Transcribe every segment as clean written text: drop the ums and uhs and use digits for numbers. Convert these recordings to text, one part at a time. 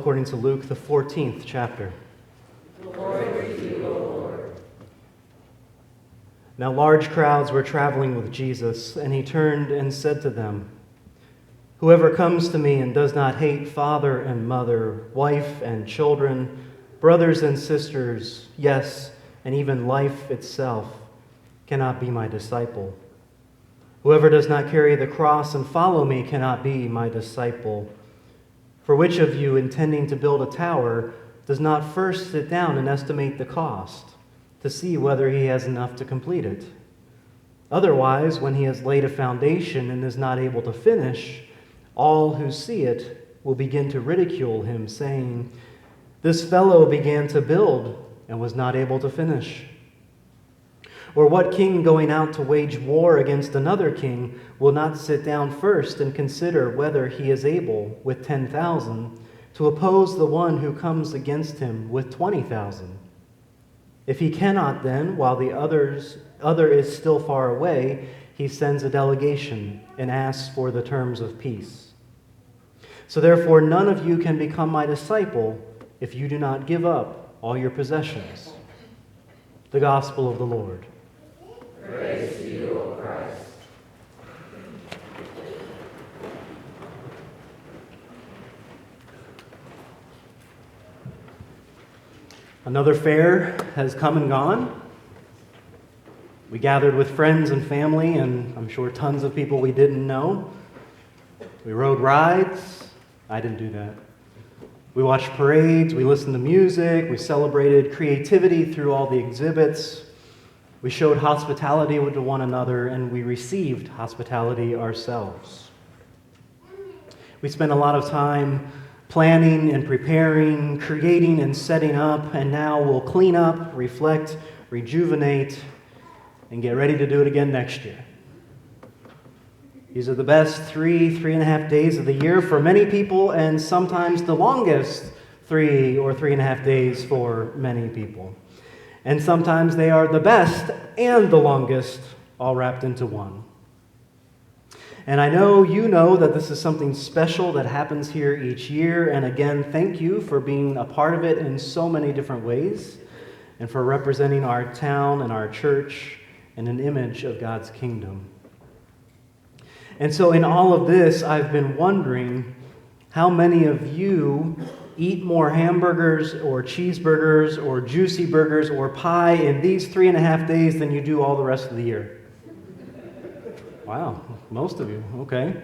According to Luke, the 14th chapter. Glory to you, O Lord. Now large crowds were traveling with Jesus, and he turned and said to them, "Whoever comes to me and does not hate father and mother, wife and children, brothers and sisters, yes, and even life itself, cannot be my disciple. Whoever does not carry the cross and follow me cannot be my disciple. For which of you, intending to build a tower, does not first sit down and estimate the cost, to see whether he has enough to complete it? Otherwise, when he has laid a foundation and is not able to finish, all who see it will begin to ridicule him, saying, 'This fellow began to build and was not able to finish.' Or what king going out to wage war against another king will not sit down first and consider whether he is able, with 10,000, to oppose the one who comes against him with 20,000? If he cannot, then, while the other is still far away, he sends a delegation and asks for the terms of peace. So therefore none of you can become my disciple if you do not give up all your possessions." The Gospel of the Lord. Praise to you, O Christ. Another fair has come and gone. We gathered with friends and family, and I'm sure tons of people we didn't know. We rode rides. I didn't do that. We watched parades, we listened to music, we celebrated creativity through all the exhibits. We showed hospitality to one another, and we received hospitality ourselves. We spent a lot of time planning and preparing, creating and setting up, and now we'll clean up, reflect, rejuvenate, and get ready to do it again next year. These are the best 3.5 days of the year for many people, and sometimes the longest 3 or 3.5 days for many people. And sometimes they are the best and the longest, all wrapped into one. And I know you know that this is something special that happens here each year. And again, thank you for being a part of it in so many different ways, and for representing our town and our church in an image of God's kingdom. And so in all of this, I've been wondering how many of you eat more hamburgers or cheeseburgers or juicy burgers or pie in these 3.5 days than you do all the rest of the year. Wow, most of you, okay.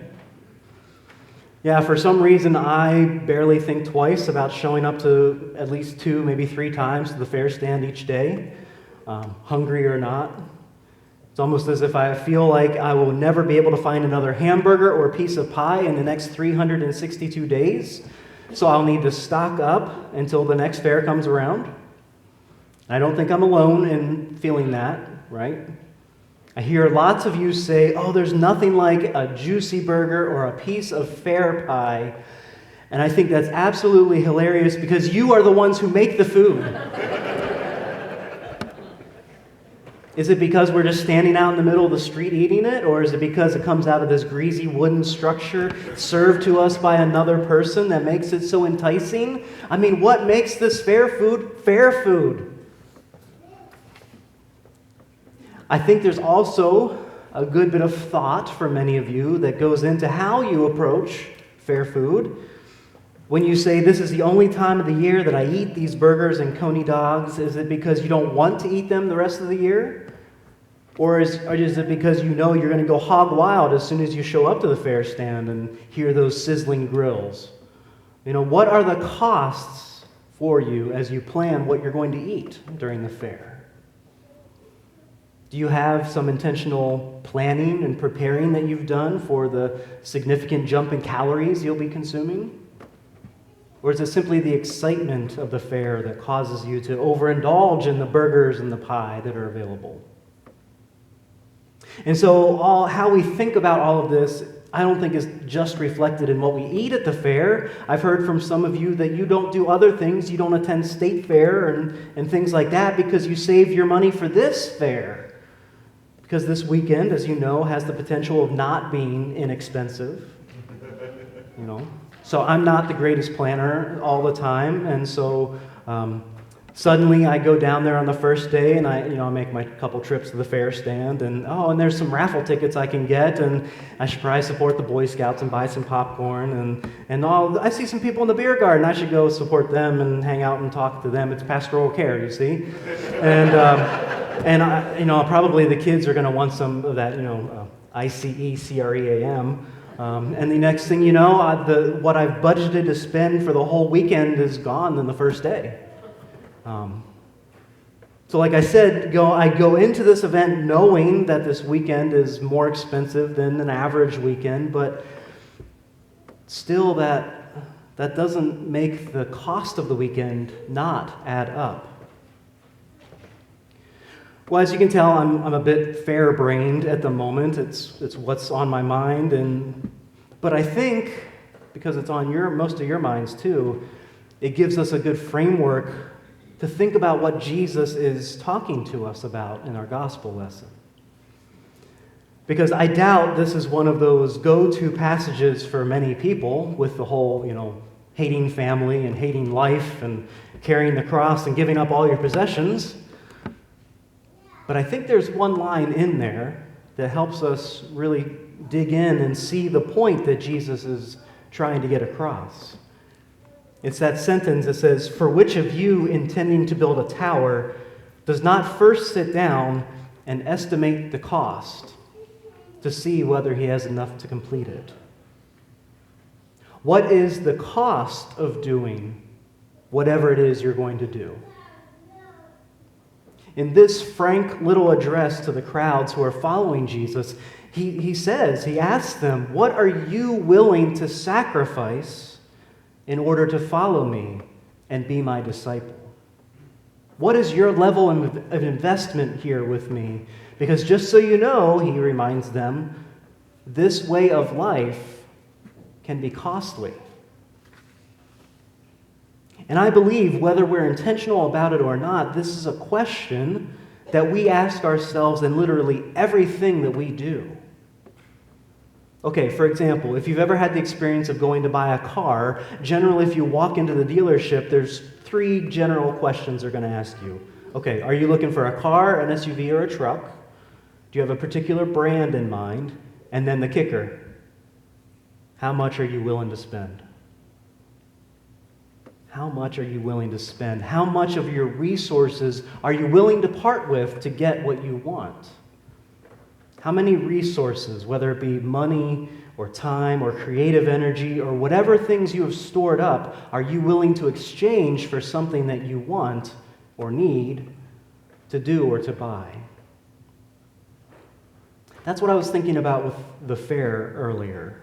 Yeah, for some reason I barely think twice about showing up to at least 2, maybe 3 times to the fair stand each day, hungry or not. It's almost as if I feel like I will never be able to find another hamburger or piece of pie in the next 362 days. So I'll need to stock up until the next fair comes around. I don't think I'm alone in feeling that, right? I hear lots of you say, "Oh, there's nothing like a juicy burger or a piece of fair pie." And I think that's absolutely hilarious because you are the ones who make the food. Is it because we're just standing out in the middle of the street eating it? Or is it because it comes out of this greasy wooden structure served to us by another person that makes it so enticing? I mean, what makes this fair food fair food? I think there's also a good bit of thought for many of you that goes into how you approach fair food. When you say, "This is the only time of the year that I eat these burgers and coney dogs," is it because you don't want to eat them the rest of the year? Or is it because you know you're going to go hog wild as soon as you show up to the fair stand and hear those sizzling grills? You know, what are the costs for you as you plan what you're going to eat during the fair? Do you have some intentional planning and preparing that you've done for the significant jump in calories you'll be consuming? Or is it simply the excitement of the fair that causes you to overindulge in the burgers and the pie that are available? And so how we think about all of this, I don't think is just reflected in what we eat at the fair. I've heard from some of you that you don't do other things. You don't attend state fair and things like that because you save your money for this fair. Because this weekend, as you know, has the potential of not being inexpensive. You know, So I'm not the greatest planner all the time, and so suddenly I go down there on the first day, and I make my couple trips to the fair stand, and there's some raffle tickets I can get, and I should probably support the Boy Scouts and buy some popcorn, and I see some people in the beer garden. I should go support them and hang out and talk to them. It's pastoral care, you see, and probably the kids are going to want some of that, ICE CREAM. And the next thing you know, what I've budgeted to spend for the whole weekend is gone in the first day. So like I said, I go into this event knowing that this weekend is more expensive than an average weekend, but still that doesn't make the cost of the weekend not add up. Well, as you can tell, I'm a bit fair-brained at the moment. It's what's on my mind, but I think, because it's on most of your minds too, it gives us a good framework to think about what Jesus is talking to us about in our gospel lesson. Because I doubt this is one of those go-to passages for many people with the whole, hating family and hating life and carrying the cross and giving up all your possessions. But I think there's one line in there that helps us really dig in and see the point that Jesus is trying to get across. It's that sentence that says, "For which of you intending to build a tower does not first sit down and estimate the cost to see whether he has enough to complete it?" What is the cost of doing whatever it is you're going to do? In this frank little address to the crowds who are following Jesus, he asks them, what are you willing to sacrifice in order to follow me and be my disciple? What is your level of investment here with me? Because just so you know, he reminds them, this way of life can be costly. And I believe, whether we're intentional about it or not, this is a question that we ask ourselves in literally everything that we do. Okay, for example, if you've ever had the experience of going to buy a car, generally if you walk into the dealership, there's 3 general questions they're going to ask you. Okay, are you looking for a car, an SUV, or a truck? Do you have a particular brand in mind? And then the kicker, how much are you willing to spend? How much are you willing to spend? How much of your resources are you willing to part with to get what you want? How many resources, whether it be money or time or creative energy or whatever things you have stored up, are you willing to exchange for something that you want or need to do or to buy? That's what I was thinking about with the fair earlier.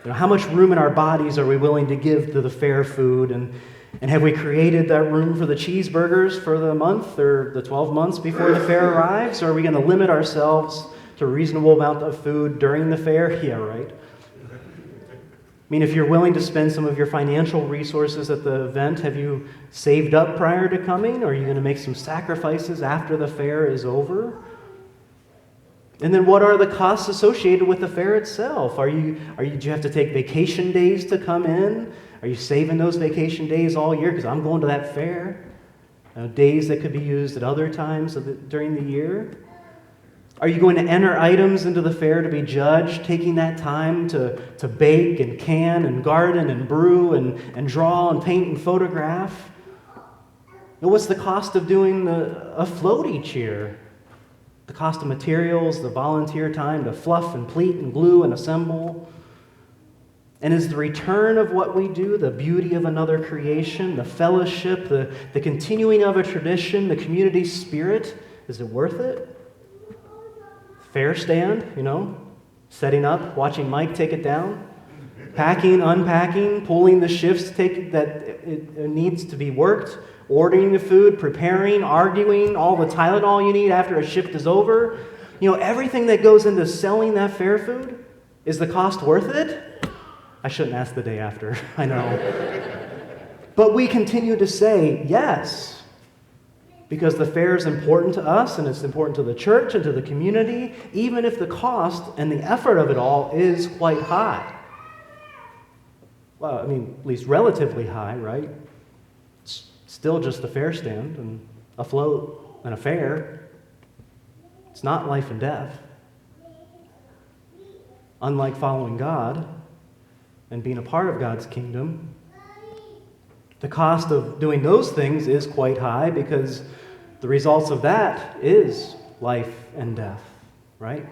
How much room in our bodies are we willing to give to the fair food? And have we created that room for the cheeseburgers for the month or the 12 months before the fair arrives? Or are we going to limit ourselves to a reasonable amount of food during the fair? Yeah, right. I mean, if you're willing to spend some of your financial resources at the event, have you saved up prior to coming? Or are you going to make some sacrifices after the fair is over? And then what are the costs associated with the fair itself? Do you have to take vacation days to come in? Are you saving those vacation days all year? Because I'm going to that fair. Days that could be used at other times during the year. Are you going to enter items into the fair to be judged, taking that time to bake and can and garden and brew and draw and paint and photograph? And what's the cost of doing a float each year? The cost of materials, the volunteer time to fluff and pleat and glue and assemble. And is the return of what we do, the beauty of another creation, the fellowship, the continuing of a tradition, the community spirit, is it worth it? Fair stand, setting up, watching Mike take it down, packing, unpacking, pulling the shifts that it needs to be worked, ordering the food, preparing, arguing, all the Tylenol you need after a shift is over. Everything that goes into selling that fair food, is the cost worth it? I shouldn't ask the day after, I know. But we continue to say yes, because the fair is important to us and it's important to the church and to the community, even if the cost and the effort of it all is quite high. well, I mean, at least relatively high, right? It's still just a fair stand and a float and a fare. It's not life and death. Unlike following God and being a part of God's kingdom, the cost of doing those things is quite high because the results of that is life and death, right?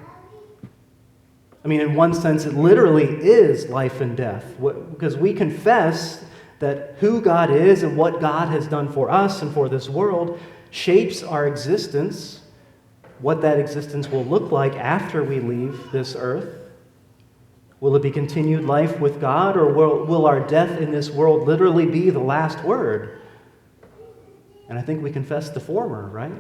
I mean, in one sense, it literally is life and death because we confess that who God is and what God has done for us and for this world shapes our existence, what that existence will look like after we leave this earth. Will it be continued life with God, or will our death in this world literally be the last word? And I think we confess the former, right?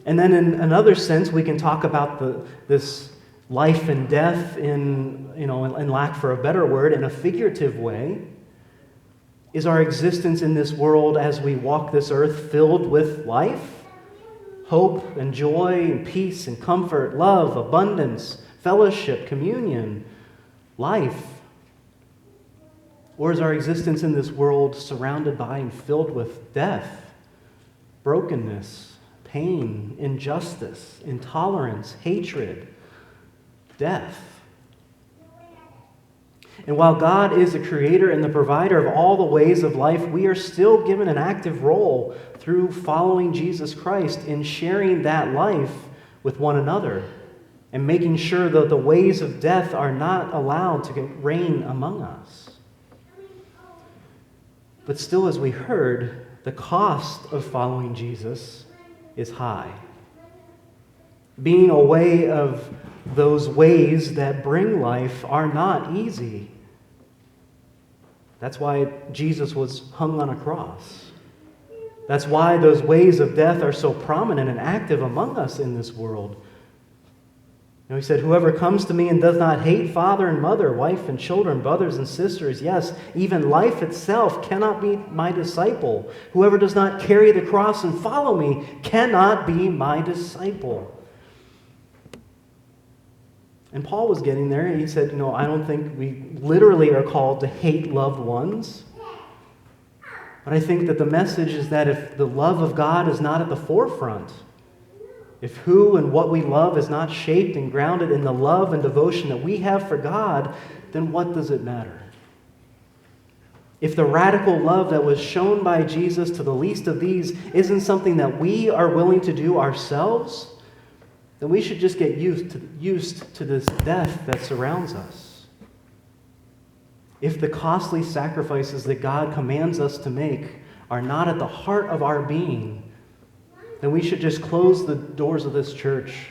And then in another sense, we can talk about this life and death in lack for a better word, in a figurative way. Is our existence in this world as we walk this earth filled with life, hope and joy and peace and comfort, love, abundance, fellowship, communion, life? Or is our existence in this world surrounded by and filled with death, brokenness, pain, injustice, intolerance, hatred, death? And while God is the creator and the provider of all the ways of life, we are still given an active role through following Jesus Christ in sharing that life with one another and making sure that the ways of death are not allowed to reign among us. But still, as we heard, the cost of following Jesus is high. Being away of those ways that bring life are not easy. That's why Jesus was hung on a cross. That's why those ways of death are so prominent and active among us in this world. He said, whoever comes to me and does not hate father and mother, wife and children, brothers and sisters, yes, even life itself, cannot be my disciple. Whoever does not carry the cross and follow me cannot be my disciple. And Paul was getting there, and he said, I don't think we literally are called to hate loved ones. But I think that the message is that if the love of God is not at the forefront, if who and what we love is not shaped and grounded in the love and devotion that we have for God, then what does it matter? If the radical love that was shown by Jesus to the least of these isn't something that we are willing to do ourselves, then we should just get used to this death that surrounds us. If the costly sacrifices that God commands us to make are not at the heart of our being, then we should just close the doors of this church.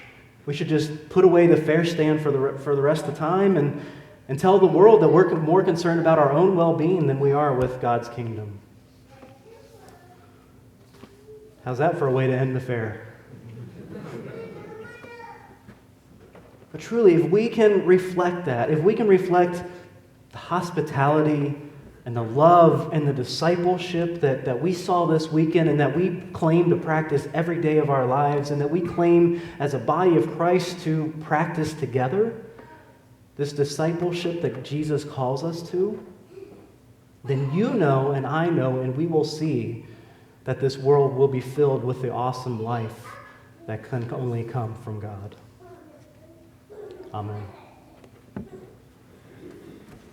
We should just put away the fair stand for the rest of the time and tell the world that we're more concerned about our own well-being than we are with God's kingdom. How's that for a way to end the fair? But truly, if we can reflect that, if we can reflect the hospitality and the love and the discipleship that we saw this weekend and that we claim to practice every day of our lives and that we claim as a body of Christ to practice together, this discipleship that Jesus calls us to, then you know and I know and we will see that this world will be filled with the awesome life that can only come from God. Amen.